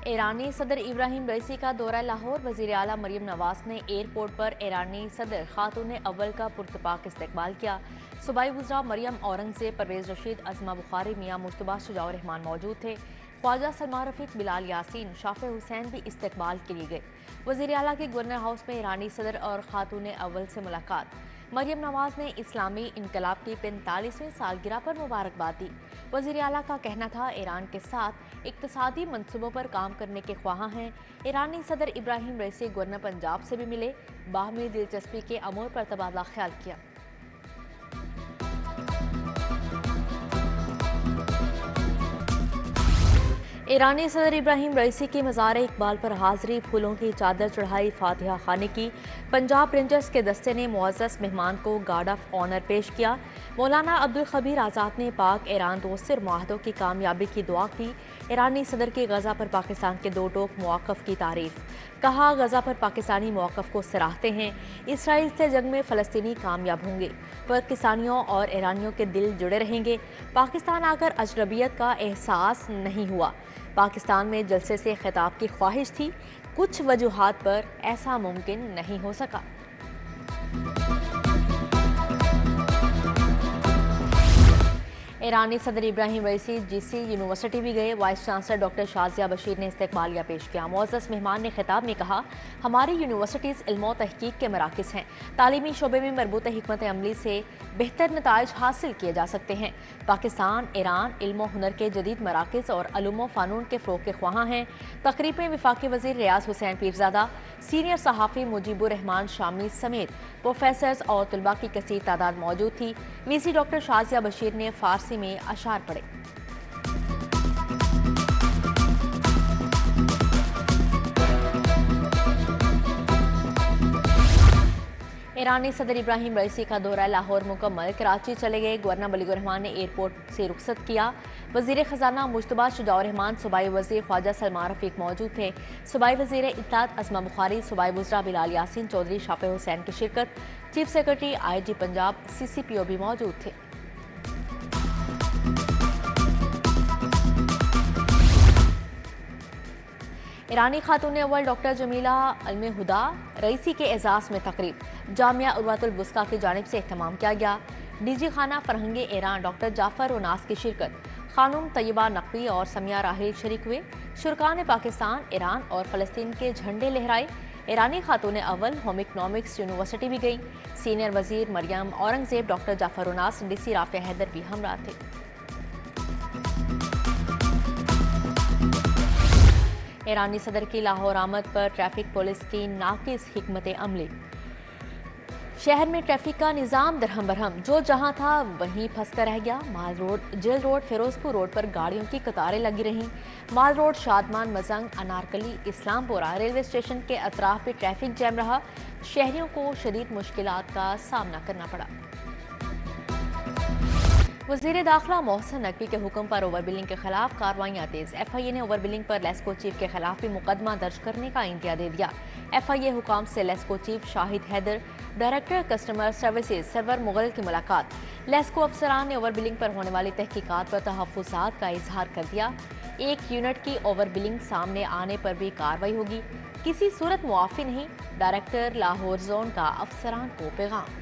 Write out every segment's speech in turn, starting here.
ईरानी सदर इब्राहिम रईसी का दौरा लाहौर। वज़ीर आला मरियम नवाज ने एयरपोर्ट पर ईरानी सदर खातून अव्वल का पुरतपाक इस्तकबाल किया। सूबाई वज़रा मरियम औरंगज़ेब, परवेज़ रशीद, अज़मा बुखारी, मियाँ मुश्तबा, शुजाउर रहमान मौजूद थे। ख्वाजा सलमान रफ़ीक, बिलाल यासीन, शाफ़े हुसैन भी इस्तकबाल के लिए गए। वज़ीर आला की गवर्नर हाउस में ईरानी सदर और खातून अव्वल से मुलाकात। मरियम नवाज ने इस्लामी इनकलाब की 45वीं सालगिरह पर मुबारकबाद दी। वज़ीर आला का कहना था, ईरान के साथ इक्तिसादी मंसूबों पर काम करने के ख्वाहां हैं। ईरानी सदर इब्राहिम रईसी गवर्नर पंजाब से भी मिले, बाहमी दिलचस्पी के अमूर पर तबादला ख्याल किया। ईरानी सदर इब्राहिम रईसी की मज़ार इकबाल पर हाज़री, फूलों की चादर चढ़ाई, फातिहा खाने की। पंजाब रेंजर्स के दस्ते ने मुअज़्ज़ज़ मेहमान को गार्ड ऑफ ऑनर पेश किया। मौलाना अब्दुल खबीर आज़ाद ने पाक ईरान दोस्ती मुआहदों की कामयाबी की दुआ की। ईरानी सदर की गज़ा पर पाकिस्तान के दो टोक मौक़िफ़ की तारीफ़। कहा, गज़ा पर पाकिस्तानी मौक़िफ़ को सराहते हैं। इसराइल से जंग में फ़लस्तीनी कामयाब होंगे, पाकिस्तानियों और ईरानियों के दिल जुड़े रहेंगे। पाकिस्तान आकर अजनबियत का एहसास नहीं हुआ। पाकिस्तान में जलसे से खिताब की ख्वाहिश थी, कुछ वजूहात पर ऐसा मुमकिन नहीं हो सका। ईरानी सदर इब्राहिम रईसी जीसी यूनिवर्सिटी भी गए। Vice chancellor doctor Shazia Bashir ने इस्तकबालिया पेश किया। मुअज़्ज़ज़ मेहमान ने खिताब में कहा, हमारी यूनिवर्सिटीज़ इल्म और तहकीक के मराकिज़ हैं। तालीमी शोबे में मरबूत हिकमत अमली से बेहतर नताइज हासिल किए जा सकते हैं। पाकिस्तान ईरान इल्म और हुनर के जदीद मराकिज़ और अलूम व फ़ानून के फ़रोग़ के ख्वाहां हैं। तक़रीब में वफ़ाक़ी वज़ीर रियाज़ हुसैन पीरज़ादा, सीनियर सहाफ़ी मुजीबुर रहमान शामी समेत प्रोफेसर्स और तलबा की कसीर तादाद मौजूद थी। वीसी डॉक्टर शाजिया बशीर ने फ़ारसी में अशार पढ़े। ईरानी सदर इब्राहिम रईसी का दौरा लाहौर मुकम्मल, कराची चले गए। गवर्नर मलिकुर रहमान ने एयरपोर्ट से रुखसत किया। वज़ीर ख़जाना मुश्तबा, शुजाउर रहमान, सूबाई वज़ीर ख्वाजा सलमान रफ़ीक मौजूद थे। सूबाई वज़ीर इत्तलात अज़मा बुखारी, सूबाई वज़रा बिलाल यासीन, चौधरी शाफ़े हुसैन की शिरकत। Chief secretary IG Punjab CCPO भी मौजूद थे। ईरानी खातून अव्वल डॉक्टर जमीला अलम हुदा रईसी के एजाज़ में तकरीब, जामिया उर्वातुल वुस्का की जानिब से एहतमाम किया गया। DG खाना फरहंग ईरान डॉक्टर जाफ़र उनास की शिरकत। खानूम तैयबा नकवी और समिया राहिल शरीक हुए। शुरका ने पाकिस्तान, ईरान और फ़लस्तीन के झंडे लहराए। ईरानी खातून अव्वल होम इकनॉमिक्स यूनिवर्सिटी भी गई। सीनियर वज़ीर मरियम औरंगज़ेब, डॉक्टर जाफ़र उनास, DC राफ़िया हैदर भी हमरा थे। ईरानी सदर की लाहौर आमद पर ट्रैफिक पुलिस की नाकिस हिकमत अमली। शहर में ट्रैफिक का निज़ाम दरहम बरहम, जो जहां था वहीं फंस कर रह गया। Mall road, jail road, Ferozepur road पर गाड़ियों की कतारें लगी रहीं। Mall road, Shadman, Mozang, Anarkali, Islampura railway station के अतराफ भी ट्रैफिक जैम रहा। शहरियों को शदीद मुश्किलात का सामना करना पड़ा। वज़ीर दाखिला मोहसिन नकवी के हुक्म पर ओवर बिलिंग के खिलाफ कार्रवाइयाँ तेज। FIA ने ओवर बिलिंग पर लेस्को चीफ के खिलाफ भी मुकदमा दर्ज करने का इंदिया दे दिया। FIA हुकाम से LESCO chief Shahid Haider, director customer services Sarwar Mughal की मुलाकात। लेस्को अफसरान ने ओवर बिलिंग पर होने वाली तहकीकात पर तहफ़्फ़ुज़ात का इजहार कर दिया। एक यूनिट की ओवर बिलिंग सामने आने पर भी कार्रवाई होगी, किसी सूरत मुआफ़ी नहीं। डायरेक्टर लाहौर जोन का अफसरान को पैगाम।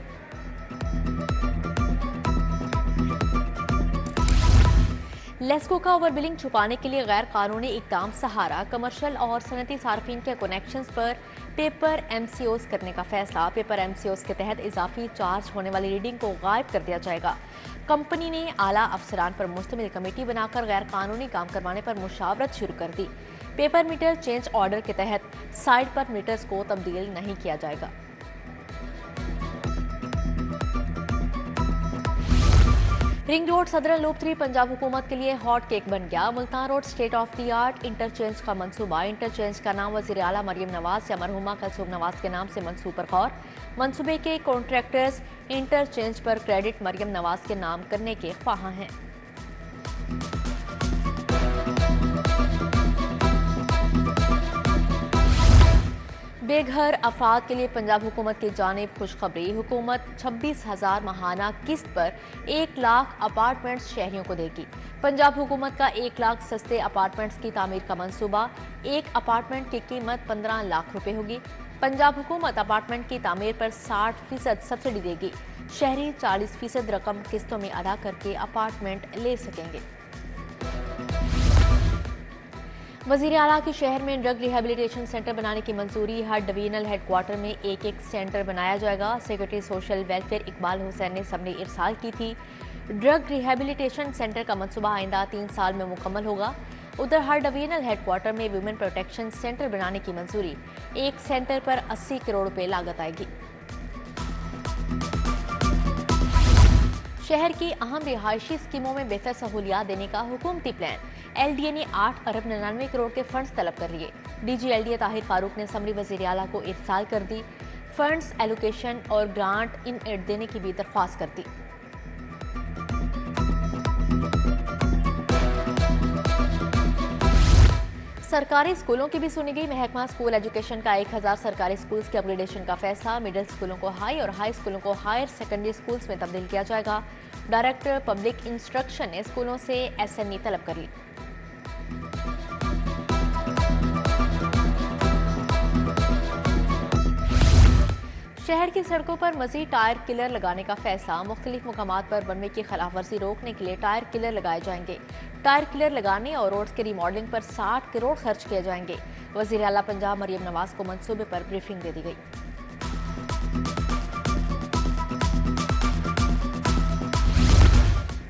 लेस्को का ओवर बिलिंग छुपाने के लिए गैर कानूनी इकदाम सहारा। कमर्शियल और सनती सार्फिन के कनेक्शंस पर पेपर MCOs करने का फैसला। पेपर MCOs के तहत इजाफी चार्ज होने वाली रीडिंग को गायब कर दिया जाएगा। कंपनी ने आला अफसरान पर मुश्तमिल कमेटी बनाकर गैर कानूनी काम करवाने पर मुशावरत शुरू कर दी। पेपर मीटर चेंज ऑर्डर के तहत साइट पर मीटर्स को तब्दील नहीं किया जाएगा। Ring road southern loop 3 Punjab हुकूमत के लिए हॉट केक बन गया। Multan road state of the art interchange का मंसूबा। इंटरचेंज का नाम वज़ीर आला मरियम नवाज या मरहुमा कलसूम नवाज के नाम से मंसूब पर गौर। मंसूबे के कॉन्ट्रैक्टर्स इंटरचेंज पर क्रेडिट मरियम नवाज के नाम करने के ख्वाहां हैं। बेघर अफराद के लिए पंजाब हुकूमत की जानिब खुशखबरी। हुकूमत 26,000 माहाना किस्त पर 1 लाख अपार्टमेंट्स शहरियों को देगी। पंजाब हुकूमत का 1 लाख सस्ते अपार्टमेंट्स की तामीर का मंसूबा। एक अपार्टमेंट की कीमत 15 लाख रुपए होगी। पंजाब हुकूमत अपार्टमेंट की तामीर पर 60% सब्सिडी देगी। शहरी 40% रकम किस्तों में अदा करके अपार्टमेंट ले सकेंगे। वजीर आला के शहर में ड्रग रिहेबिलिटेशन सेंटर बनाने की मंजूरी। हर डिवीजनल हेडक्वार्टर में एक सेंटर बनाया जाएगा। Secretary social welfare Iqbal Hussain ने सबने इरसाल की थी। ड्रग रिहेबिलिटेशन सेंटर का मंसूबा आइंदा 3 साल में मुकम्मल होगा। उधर हर डिवीजनल हेडक्वार्टर में वुमेन प्रोटेक्शन सेंटर बनाने की मंजूरी। एक सेंटर पर 80 करोड़ रुपए लागत आएगी। शहर की अहम रिहायशी स्कीमों में बेहतर सहूलियात देने का हुकूमती प्लान। LDA ने 8 अरब 99 करोड़ के फंड्स तलब कर लिए। DG LDA ताहिर फारूक ने समरी वजीर आला को इरसाल कर दी। फंड्स एलोकेशन और ग्रांट इन एड देने की भी दरख्वास्त कर दी। सरकारी स्कूलों की भी सुनी गई। महकमा स्कूल एजुकेशन का 1000 सरकारी स्कूल्स के अपग्रेडेशन का फैसला। मिडिल स्कूलों को हाई और हाई स्कूलों को हायर सेकेंडरी स्कूल्स में तब्दील किया जाएगा। डायरेक्टर पब्लिक इंस्ट्रक्शन ने स्कूलों से SME तलब कर ली। शहर की सड़कों पर मजीद टायर किलर लगाने का फैसला। मुख्तलिफ मुकामात पर वन वे की खिलाफवर्जी रोकने के लिए टायर किलर लगाए जाएंगे। टायर किलर लगाने और रोड्स की रिमॉडलिंग पर 60 करोड़ खर्च किए जाएंगे। वजीर आला पंजाब मरियम नवाज को मंसूबे पर ब्रीफिंग दे दी गई।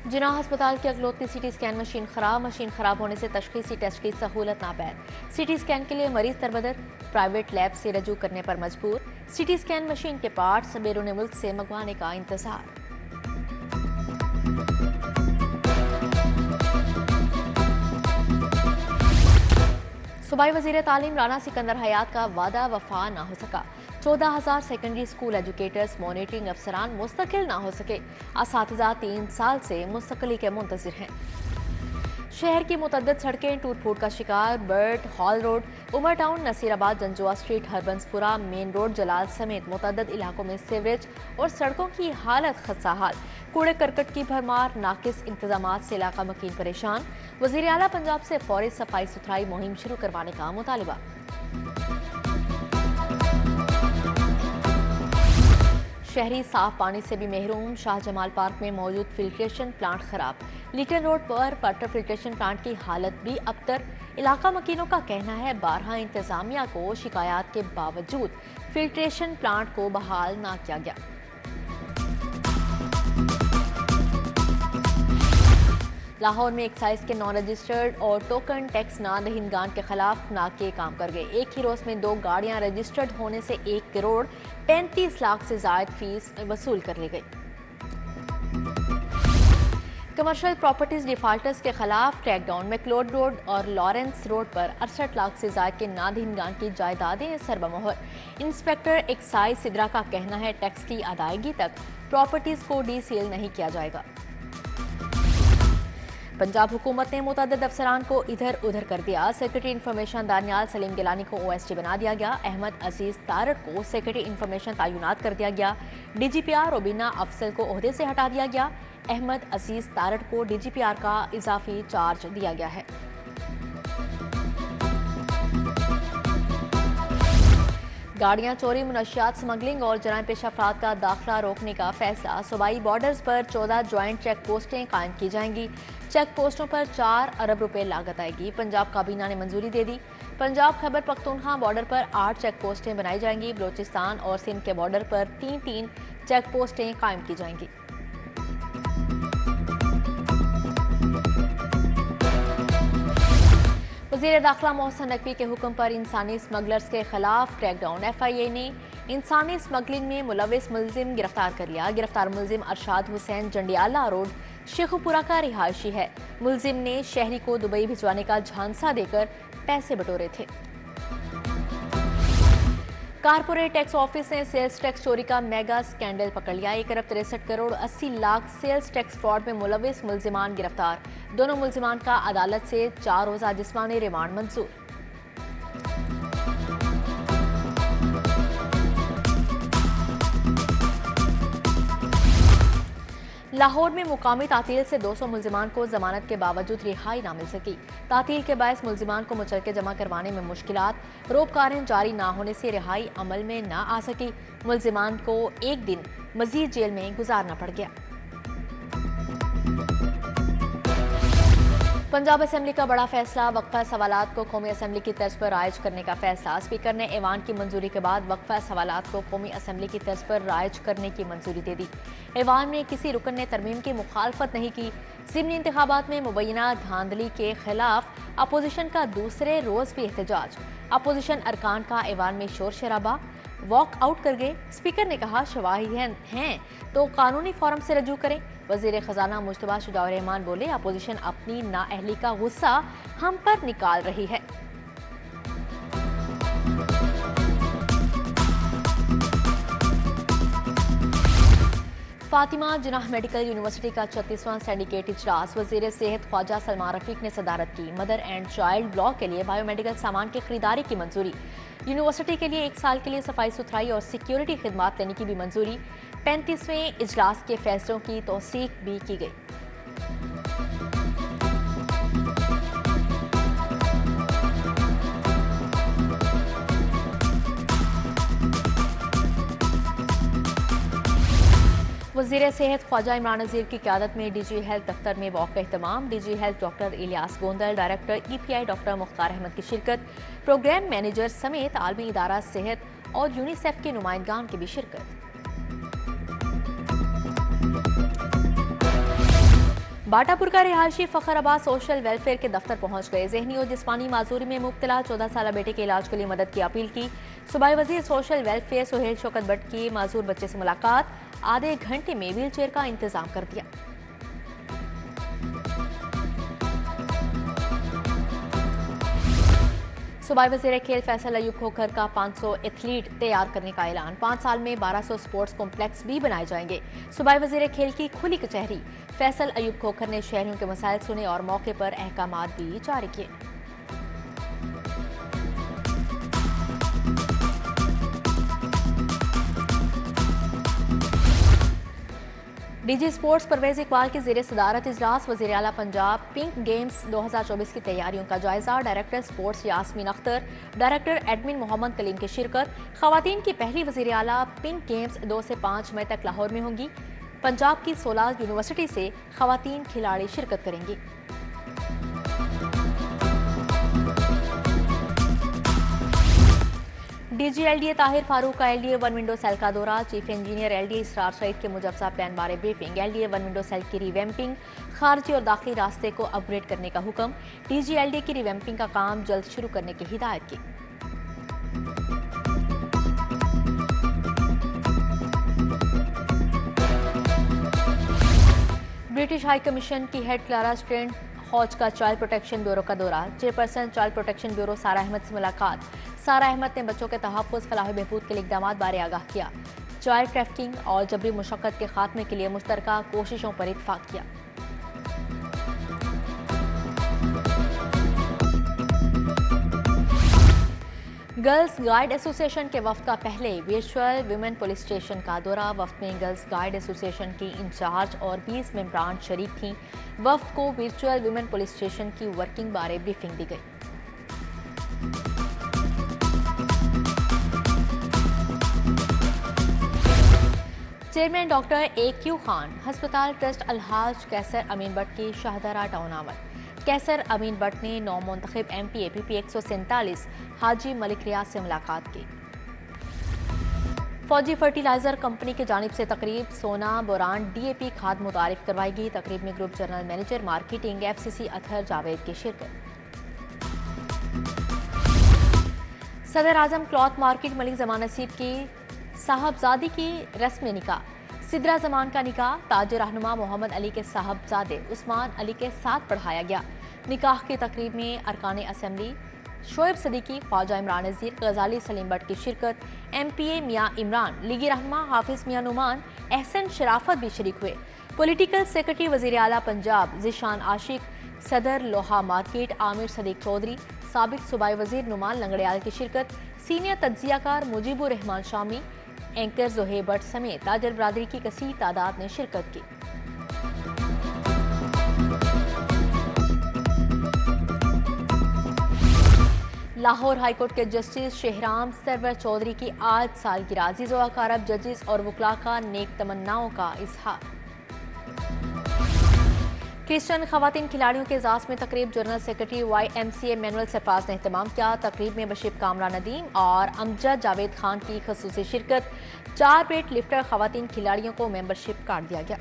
जिनाह अस्पताल की अगलोती CT स्कैन मशीन खराब। मशीन खराब होने से तशखीसी टेस्ट की सहूलत नापैद। CT स्कैन के लिए मरीज तरबदर, प्राइवेट लैब से रजू करने पर मजबूर। CT स्कैन मशीन के पार्ट्स बैरून मुल्क से मंगवाने का इंतजार। सूबाई वजीर तालीम राना सिकंदर हयात का वादा वफा ना हो सका। 14,000 सेकेंडरी स्कूल एजुकेटर्स, मॉनिटरिंग अफसरान मुस्तकिल ना हो सके। असातिज़ा 3 साल से मुस्तकिली के मुंतजिर हैं। शहर की मुतअद्दिद सड़कें टूट फूट का शिकार। Bird hall road, Umar town, Naseerabad, Janjua street, Harbanspura main road, Jalal समेत मुतअद्दिद इलाकों में सीवरेज और सड़कों की हालत खस्ताहाल। कूड़े करकट की भरमार, नाकिस इंतजामात से इलाका मकीन परेशान। वजीर आला पंजाब से फौरी सफाई सुथराई मुहिम शुरू करवाने का मुतालिबा। शहरी साफ पानी से भी महरूम। शाहजमाल पार्क में मौजूद फिल्ट्रेशन प्लांट खराब। लिटन रोड पर वाटर फिल्ट्रेशन प्लांट की हालत भी अबतर। इलाका मकीनों का कहना है बारहा इंतजामिया को शिकायत के बावजूद फिल्ट्रेशन प्लांट को बहाल ना किया गया। लाहौर में एक्साइज के नॉन रजिस्टर्ड और टोकन टैक्स ना दहिंदगान के खिलाफ नाके काम कर गए। एक ही रोज में 2 गाड़ियां रजिस्टर्ड होने से 1 करोड़ 35 लाख से ज्यादा फीस वसूल कर ली गई। कमर्शियल प्रॉपर्टीज डिफाल्टर्स के खिलाफ क्रैकडाउन। मैक्लोड रोड और लॉरेंस रोड पर 68 लाख से ज्यादा के नादहिंदगान की जायदादें सरबमोहर। इंस्पेक्टर एक्साइज सिद्रा का कहना है टैक्स की अदायगी तक प्रॉपर्टीज को डीसील नहीं किया जाएगा। पंजाब हुकूमत ने मुतअद्दिद अफसरान को इधर उधर कर दिया। सेक्रेटरी इंफॉर्मेशन दानियाल सलीम गिलानी को OSD बना दिया गया। अहमद अजीज तारड़ को सेक्रेटरी इंफॉर्मेशन तैनात कर दिया गया। DGPR रोबीना अफसल को ओहदे से हटा दिया गया। अहमद अजीज तारड़ को DGPR का इजाफी चार्ज दिया गया है। गाड़ियां चोरी, मुनशियात स्मगलिंग और जराइम पेशा अफराद का दाखिला रोकने का फैसला। सूबाई बॉर्डर्स पर 14 ज्वाइंट चेक पोस्टें कायम की जाएंगी। चेक पोस्टों पर 4 अरब रुपए लागत आएगी। पंजाब काबीना ने मंजूरी दे दी। पंजाब खैबर पख्तूनख्वा बॉर्डर पर 8 चेक पोस्टें बनाई जाएंगी। बलोचिस्तान और सिंध के बॉर्डर पर 3-3 चेक पोस्टें कायम की जाएंगी। वज़ीर दाखिला मोहसिन नकवी के हुक्म पर इंसानी स्मगलर्स के खिलाफ क्रैकडाउन। FIA ने इंसानी स्मगलिंग में मुलविस मुलजिम गिरफ्तार कर लिया। गिरफ्तार मुलजिम अरशाद हुसैन जंडियाला रोड शेखुपुरा का रिहायशी है। मुलजिम ने शहरी को दुबई भिजवाने का झांसा देकर पैसे बटोरे थे। कारपोरेट टैक्स ऑफिस ने सेल्स टैक्स चोरी का मेगा स्कैंडल पकड़ लिया। 1 अरब 63 crore 80 lakh sales tax fraud में मुलविस मुलजिमान गिरफ्तार। दोनों मुलजिमान का अदालत से 4 रोजा जिस्मानी रिमांड मंजूर। लाहौर में मुकामी तातील से 200 मुल्जिमान को जमानत के बावजूद रिहाई ना मिल सकी। तातील के बायस मुल्जिमान को मुचलके जमा करवाने में मुश्किलात, रोबकारें जारी ना होने से रिहाई अमल में ना आ सकी। मुल्जिमान को एक दिन मजीद जेल में गुजारना पड़ गया। पंजाब असेंबली का बड़ा फैसला, वक्फा सवालात को कौमी असेंबली की तर्ज पर राइज करने का फैसला। स्पीकर ने ऐवान की मंजूरी के बाद वक्फा सवालात को कौमी असेंबली की तर्ज पर राइज करने की मंजूरी दे दी। ऐवान में किसी रुकन ने तरमीम की मुखालफत नहीं की। ज़िमनी इंतखाबात में मुबैना धांधली के खिलाफ अपोजिशन का दूसरे रोज भी एहतजाज। अपोजिशन अरकान का ऐवान में शोर शराबा, वॉक आउट कर गए। स्पीकर ने कहा शवाहिद हैं तो कानूनी फॉरम से रजू करें। वजीर खजाना मुश्तबा शुजाउर रहमान बोले अपोजिशन अपनी नाअहली का गुस्सा हम पर निकाल रही है। फातिमा जिन्नाह मेडिकल यूनिवर्सिटी का 36वां सिंडिकेट इजलास, वजीर सेहत ख्वाजा सलमान रफीक ने सदारत की। मदर एंड चाइल्ड ब्लॉक के लिए बायोमेडिकल सामान की खरीदारी की मंजूरी। यूनिवर्सिटी के लिए 1 साल के लिए सफाई सुथराई और सिक्योरिटी खिदमात देने की भी मंजूरी। 35वें इजलास के फैसलों की तौसीक भी की गई। वज़ीर सेहत ख्वाजा इमरान नज़ीर की क़यादत में डीजी हेल्थ दफ्तर में वॉक का एहतमाम। DG health doctor Ilyas Gondal, director EPI doctor Mukhtar Ahmed की शिरकत। प्रोग्राम मैनेजर समेत आलमी इदारा सेहत और यूनिसेफ के नुमाइंदगान की भी शिरकत। बाटापुर का रिहायशी फखराबाद सोशल वेलफेयर के दफ्तर पहुंच गए। जहनी और जिस्मानी माजूरी में मुब्तला 14 साल बेटे के इलाज के लिए मदद की अपील की। सूबाई वजीर सोशल वेलफेयर सुहेल शौकत भट्ट की माजूर बच्चे से मुलाकात, आधे घंटे में व्हील चेयर का इंतजाम कर दिया। सूबाई वज़ीर खेल फैसल अयूब खोखर का 500 एथलीट तैयार करने का ऐलान। 5 साल में 1200 स्पोर्ट्स कॉम्प्लेक्स भी बनाए जाएंगे। सूबाई वज़ीर खेल की खुली कचहरी। फैसल अयूब खोखर ने शहरियों के मसाइल सुने और मौके पर अहकामात भी जारी किए। डीजी स्पोर्ट्स परवेज इकबाल की ज़ेरे सदारत इजलास। वज़ीर आला पंजाब पिंक गेम्स 2024 की तैयारियों का जायजा। Director sports Yasmeen Akhtar, director admin Mohammad Kaleem की शिरकत। खवातीन की पहली वज़ीर आला पिंक गेम्स 2 से 5 मई तक लाहौर में होंगी। पंजाब की 16 यूनिवर्सिटी से खवातीन खिलाड़ी शिरकत करेंगी। डीजी LDA ताहिर फारूक का LDA 1 विंडो सेल का दौरा। चीफ इंजीनियर LDA इसरार सईद के मुजफ्फा प्लान बारे ब्रीफिंग। LDA 1 विंडो सेल की रिवैम्पिंग, खारजी और दाखिली रास्ते को अपग्रेड करने का हुक्म। डीजी LDA की रिवैम्पिंग का काम जल्द शुरू करने की हिदायत की। ब्रिटिश हाई कमीशन की हेड क्लारा स्ट्रेंड हौज का चाइल्ड प्रोटेक्शन ब्यूरो का दौरा। चेयरपर्सन चाइल्ड प्रोटेक्शन ब्यूरो सारा अहमद से मुलाकात। सारा अहमद ने बच्चों के तहफ़्फ़ुज़, फलाह बहबूद के लिए इक़दामात बारे आगाह किया। चाइल्ड ट्रैफिकिंग और जबरी मुशक्क़त के खात्मे के लिए मुश्तरका कोशिशों पर इत्तफ़ाक़ किया। गर्ल्स गाइड एसोसिएशन के वफ्द का पहले वर्चुअल वुमेन पुलिस स्टेशन का दौरा। वफ्द में गर्ल्स गाइड एसोसिएशन की इंचार्ज और 20 मेंबरान शरीक थीं। वफ्द को वर्चुअल वुमेन पुलिस स्टेशन की वर्किंग बारे ब्रीफिंग दी गई। चेयरमैन डॉक्टर AQ खान, हस्पताल ट्रस्ट अलहाज कैसर अमीन भट्ट की शाहदरा टाउन आमद। कैसर अमीन भट्ट ने नौ मुंतखब MP APP 147 हाजी मलिक रियाज से मुलाकात की। फौजी फर्टिलाइजर कंपनी की जानिब से तकरीब। सोना बोरान DAP खाद मुतारिफ करवाएगी। तकरीब में group general manager marketing FCC Athar Javed की शिरकत। सदर आजम क्लॉथ मार्केट मलिक जमान नसीब की साहबजादी की रस्म निकाह। सिदरा जमान का निकाह ताज रहनुमा मोहम्मद अली के साहबजादे उस्मान अली के साथ पढ़ाया गया। निकाह की तकरीब में अरकान असेंबली शोएब सदीकी, ख्वाजा इमरान नज़ीर, गजाली सलीम भट्ट की शिरकत। MPA मियाँ इमरान, लीगी रहनुमा हाफिज मियाँ नुमान, एहसन शराफत भी शरीक हुए। पॉलिटिकल सेक्रेटरी वज़ीर आला पंजाब ज़ीशान आशिक, सदर लोहा मार्केट आमिर सदीक चौधरी, साबिक सूबाई वज़ीर नुमान लंगड़ियाल की शिरकत। सीनियर तज्जियाकार मुजीबुर रहमान शामी, एंकर जोहेब भट्ट समेत ताजर बरादरी की कसीर तादाद ने शिरकत की। लाहौर हाईकोर्ट के जस्टिस शेहराम सरवर चौधरी की आज सालगिरह, अजीज़ व अकारब जजेस और वकला का नेक तमन्नाओं का इजहार। क्रिश्चियन खवातीन खिलाड़ियों के एजाज में तकरीब general secretary YMCA manual Sarfaraz ने एहतमाम किया। तकरीब में बशीर कामरा नदीम और अमजद जावेद खान की खसूसी शिरकत। 4 वेट लिफ्टर खवातीन खिलाड़ियों को मेंबरशिप कार्ड दिया गया।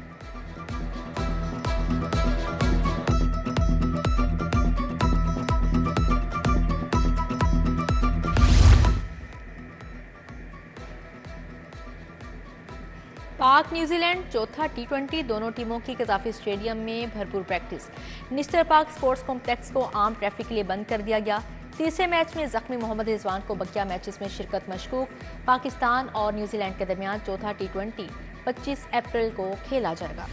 पाक न्यूजीलैंड चौथा T20, दोनों टीमों की कजाफी स्टेडियम में भरपूर प्रैक्टिस। निस्टर पार्क स्पोर्ट्स कॉम्प्लेक्स को आम ट्रैफिक के लिए बंद कर दिया गया। तीसरे मैच में जख्मी मोहम्मद रिजवान को बकिया मैचेस में शिरकत मशकूक। पाकिस्तान और न्यूजीलैंड के दरमियान चौथा T20 25 अप्रैल को खेला जाएगा।